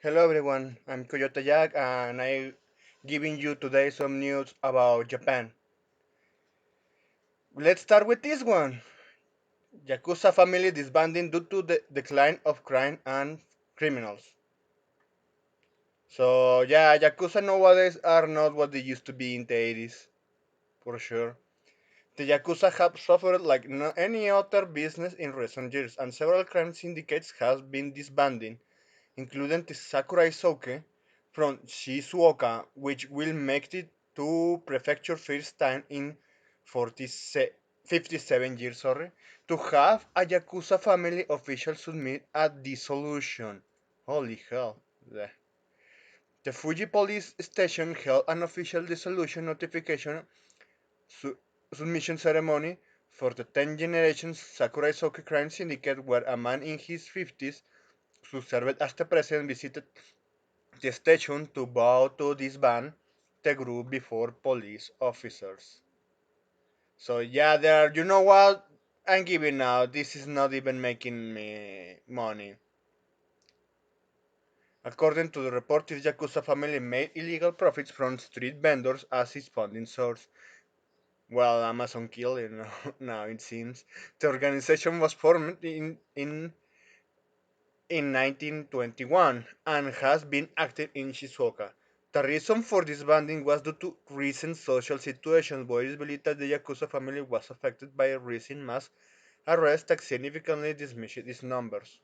Hello everyone, I'm Coyote Jack and I'm giving you today some news about Japan. Let's start with this one. Yakuza family disbanding due to the decline of crime and criminals. So yeah, Yakuza nowadays are not what they used to be in the 80s, for sure. The Yakuza have suffered like no any other business in recent years and several crime syndicates have been disbanding, including the Sakurai Soke from Shizuoka, which will make it to prefecture first time in 57 years, to have a Yakuza family official submit a dissolution. Holy hell. The Fuji police station held an official dissolution notification su- submission ceremony for the 10 generations Sakurai Soke crime syndicate where a man in his 50s who served as the president visited the station to bow to disband the group before police officers. So yeah, there. You know what? I'm giving out. This is not even making me money. According to the report, this Yakuza family made illegal profits from street vendors as its funding source. Well, Amazon killed it. Now it seems the organization was formed in 1921 and has been active in Shizuoka. The reason for disbanding was due to recent social situations. Boys believe that the Yakuza family was affected by a recent mass arrest that significantly diminished its numbers.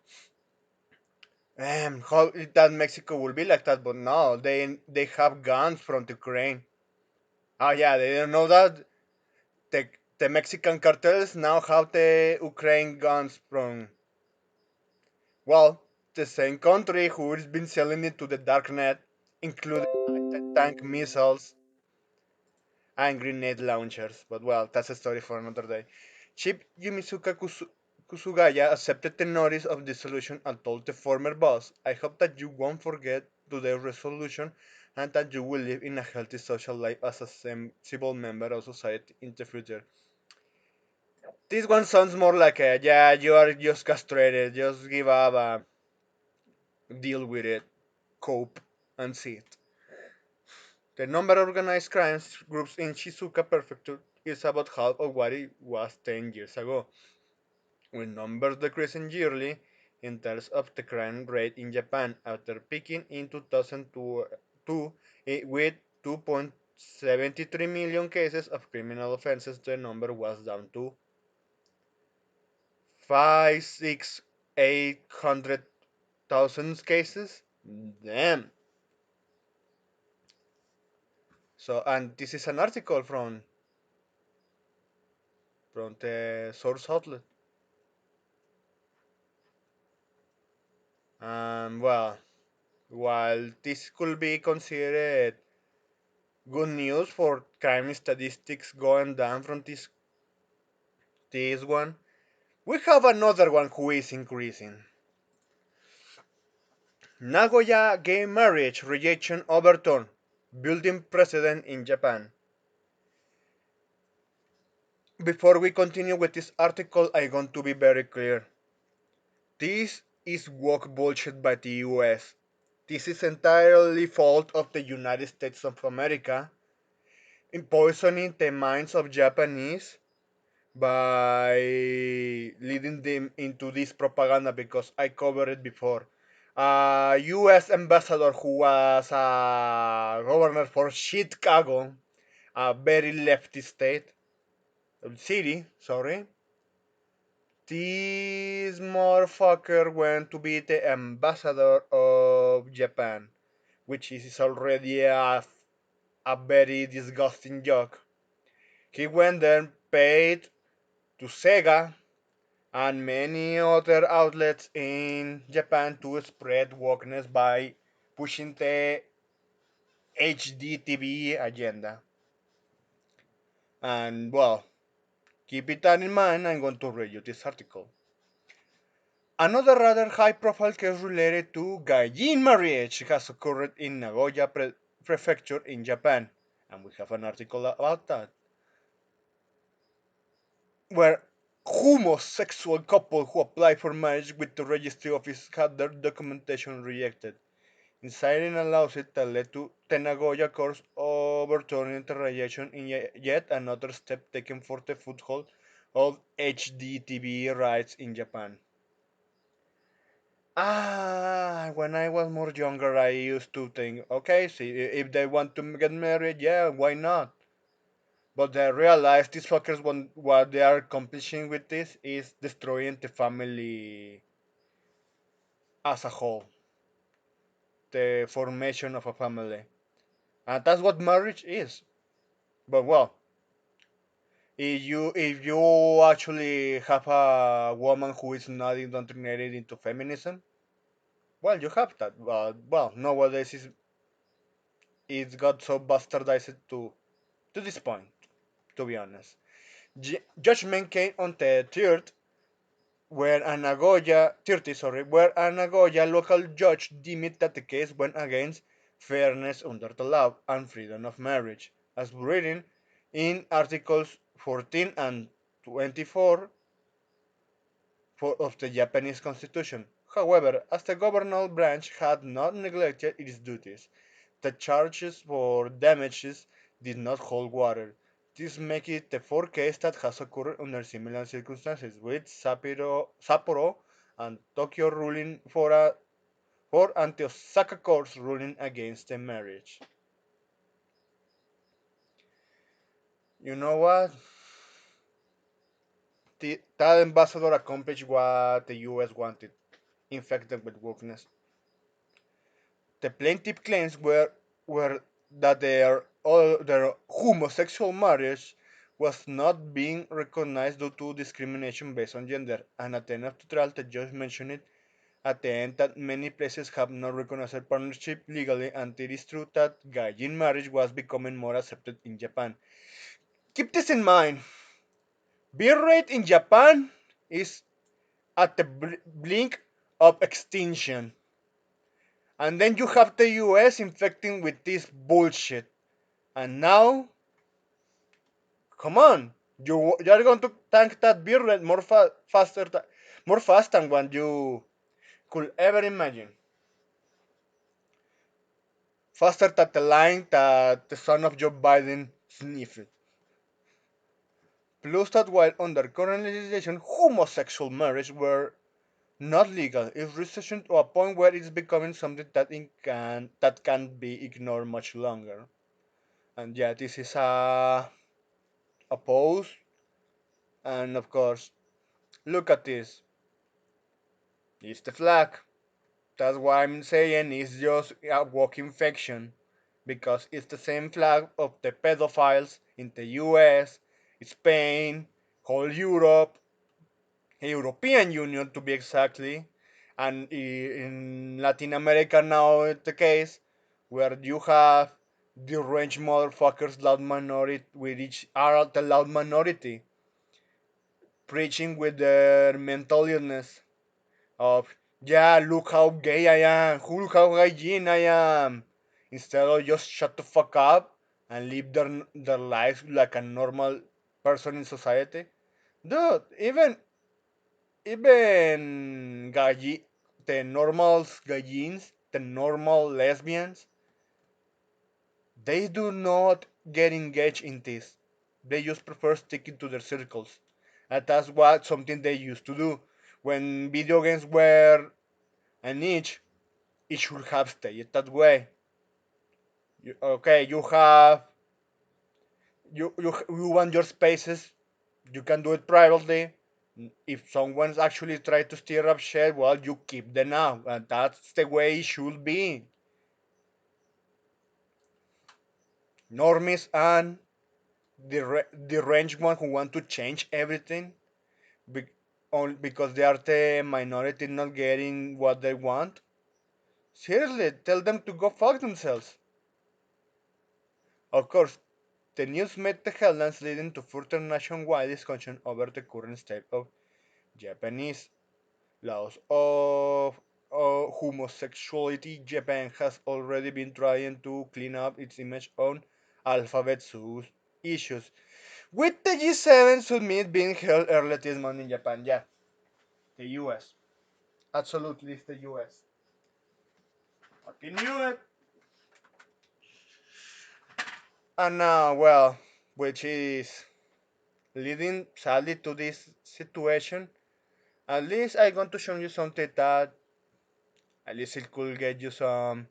How that Mexico will be like that, but no, they have guns from Ukraine. Oh yeah, they don't know that the Mexican cartels now have the Ukraine guns from, well, the same country who's been selling it to the darknet, including tank missiles and grenade launchers. But well, that's a story for another day. Chief Kusugaya accepted the notice of dissolution and told the former boss, I hope that you won't forget today's resolution and that you will live in a healthy social life as a sensible member of society in the future. This one sounds more like a, yeah, you are just castrated, just give up, deal with it, cope, and see it. The number of organized crimes groups in Shizuoka Prefecture is about half of what it was 10 years ago, with numbers decreasing yearly in terms of the crime rate in Japan after peaking in 2002 with 2.73 million cases of criminal offenses. The number was down to 800,000 cases. Damn. So, and this is an article from the source outlet. Well, while this could be considered good news for crime statistics going down from this one, we have another one who is increasing. Nagoya gay marriage rejection overturned, building precedent in Japan. Before we continue with this article, I want to be very clear. This is woke bullshit by the US. This is entirely fault of the United States of America in poisoning the minds of Japanese by leading them into this propaganda because I covered it before. A U.S. ambassador who was a governor for Chicago, a very lefty city, sorry. This motherfucker went to be the ambassador of Japan, which is already a very disgusting joke. He went there, paid to Sega and many other outlets in Japan to spread wokeness by pushing the HDTV agenda. And well, keep it that in mind. I'm going to read you this article. Another rather high profile case related to gaijin marriage has occurred in Nagoya Prefecture in Japan. And we have an article about that. Where homosexual couple who applied for marriage with the registry office had their documentation rejected. inciting a lawsuit that led to the Nagoya courts overturning interrogation in yet another step taken for the foothold of HDTV rights in Japan. When I was more younger, I used to think, okay, see, if they want to get married, yeah, why not? But I realized these fuckers, what they are accomplishing with this is destroying the family as a whole, the formation of a family. And that's what marriage is. But well, if you actually have a woman who is not indoctrinated into feminism, well, you have that. But well, nowadays it's got so bastardized to this point, to be honest. Judgment came on the 30, sorry, where a Nagoya local judge deemed that the case went against fairness under the law and freedom of marriage, as written in Articles 14 and 24 of the Japanese constitution. However, as the governmental branch had not neglected its duties, the charges for damages did not hold water. This makes it the fourth case that has occurred under similar circumstances, with Sapporo and Tokyo ruling for and the Osaka courts ruling against the marriage. You know what? That ambassador accomplished what the US wanted, infected with wokeness. The plaintiff claims were that their homosexual marriage was not being recognized due to discrimination based on gender. And at the end of the trial, the judge mentioned it at the end that many places have not recognized a partnership legally, and it is true that gaijin marriage was becoming more accepted in Japan. Keep this in mind. Birth rate in Japan is at the blink of extinction. And then you have the US infecting with this bullshit. And now, come on, you're going to tank that beer rate more fast than what you could ever imagine. Faster than the line that the son of Joe Biden sniffed. Plus that while under current legislation, homosexual marriage were not legal, it's restricted to a point where it's becoming something that can't be ignored much longer. And yeah, this is a pose, and of course, look at this. It's the flag. That's why I'm saying it's just a walking fiction. Because it's the same flag of the pedophiles in the US, Spain, whole Europe, European Union to be exactly, and in Latin America now it's the case where you have the range motherfuckers loud minority with each are the loud minority preaching with their mental illness of yeah, look how gay I am, look how hygiene I am, instead of just shut the fuck up and live their lives like a normal person in society. Dude, even the normal gallines, the normal lesbians, they do not get engaged in this. They just prefer sticking to their circles. And that's what something they used to do. When video games were a niche, it should have stayed that way. Okay, you want your spaces, you can do it privately. If someone's actually trying to stir up shit, well, you keep them out, and that's the way it should be. Normies and the range one who want to change everything be, because they are the minority not getting what they want. Seriously, tell them to go fuck themselves. Of course, the news made the headlines, leading to further nationwide discussion over the current state of Japanese laws of homosexuality. Japan has already been trying to clean up its image on alphabet soup issues, with the G7 summit being held earlier this month in Japan. Yeah, the US. Absolutely, it's the US. Fucking knew it. And now, well, which is leading sadly to this situation. At least I'm going to show you something that at least it could get you some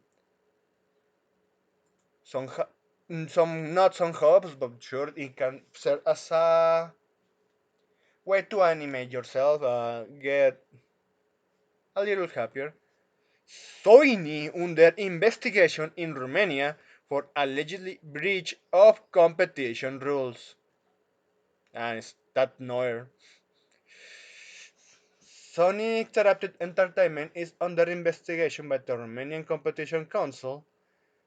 some not some hopes, but sure it can serve as a way to animate yourself, get a little happier. Soini under investigation in Romania for allegedly breach of competition rules. And it's that Neuer. Sony Interactive Entertainment is under investigation by the Romanian Competition Council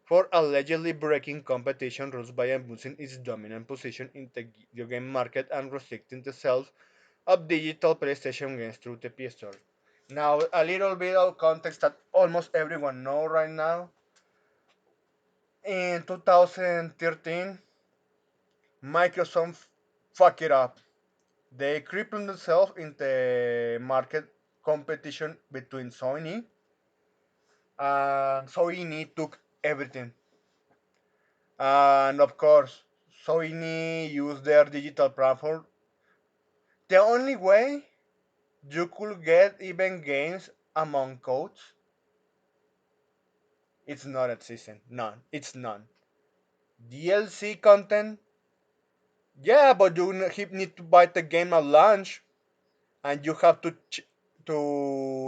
for allegedly breaking competition rules by abusing its dominant position in the video game market and restricting the sales of digital PlayStation games through the PS Store. Now, a little bit of context that almost everyone knows right now. In 2013, Microsoft fucked it up. They crippled themselves in the market competition between Sony and Sony took everything. And of course, Sony used their digital platform. The only way you could get even games among codes, it's not existing. None. It's none. DLC content, yeah, but you need to buy the game at launch, and you have to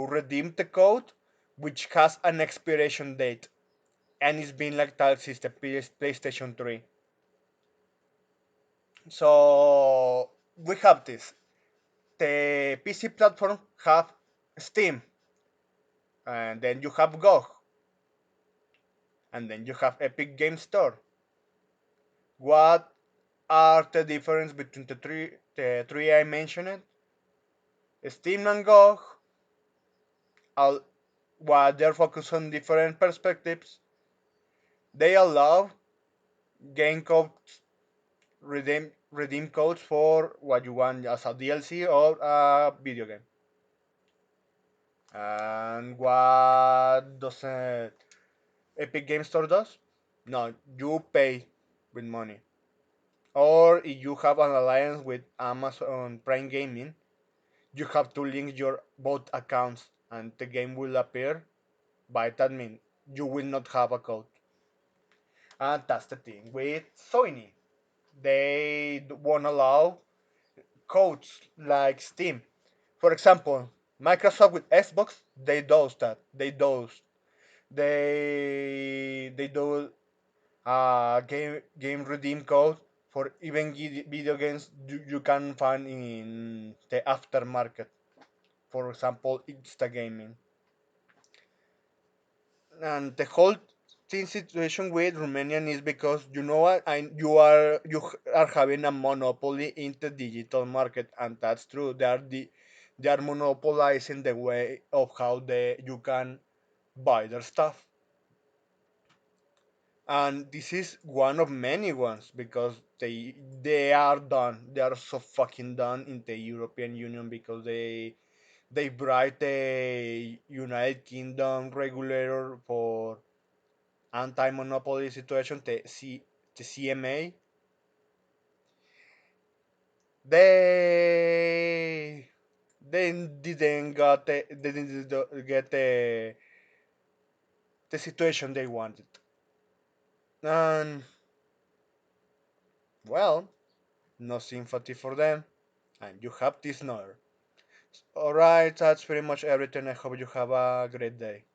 redeem the code, which has an expiration date, and it's been like that since the PlayStation 3. So we have this. The PC platform have Steam, and then you have GOG, and then you have Epic Game Store. What are the difference between the three I mentioned? Steam and GOG, while they're focused on different perspectives, they allow game codes, redeem codes for what you want as a DLC or a video game. And what doesn't Epic Game Store does? No, you pay with money. Or if you have an alliance with Amazon Prime Gaming, you have to link your both accounts and the game will appear. By that means you will not have a code. And that's the thing with Sony. They won't allow codes like Steam. For example, Microsoft with Xbox, they does that. They do game redeem code for even video games you can find in the aftermarket. For example, Insta gaming. And the whole thing situation with Romanian is because you know what, you are having a monopoly in the digital market, and that's true. They are monopolizing the way of how you can buy their stuff. And this is one of many ones because they are done. They are so fucking done in the European Union because they bribed the United Kingdom regulator for anti-monopoly situation, the CMA. They didn't get the situation they wanted, and well, no sympathy for them, and you have this nerve. Alright, that's pretty much everything. I hope you have a great day.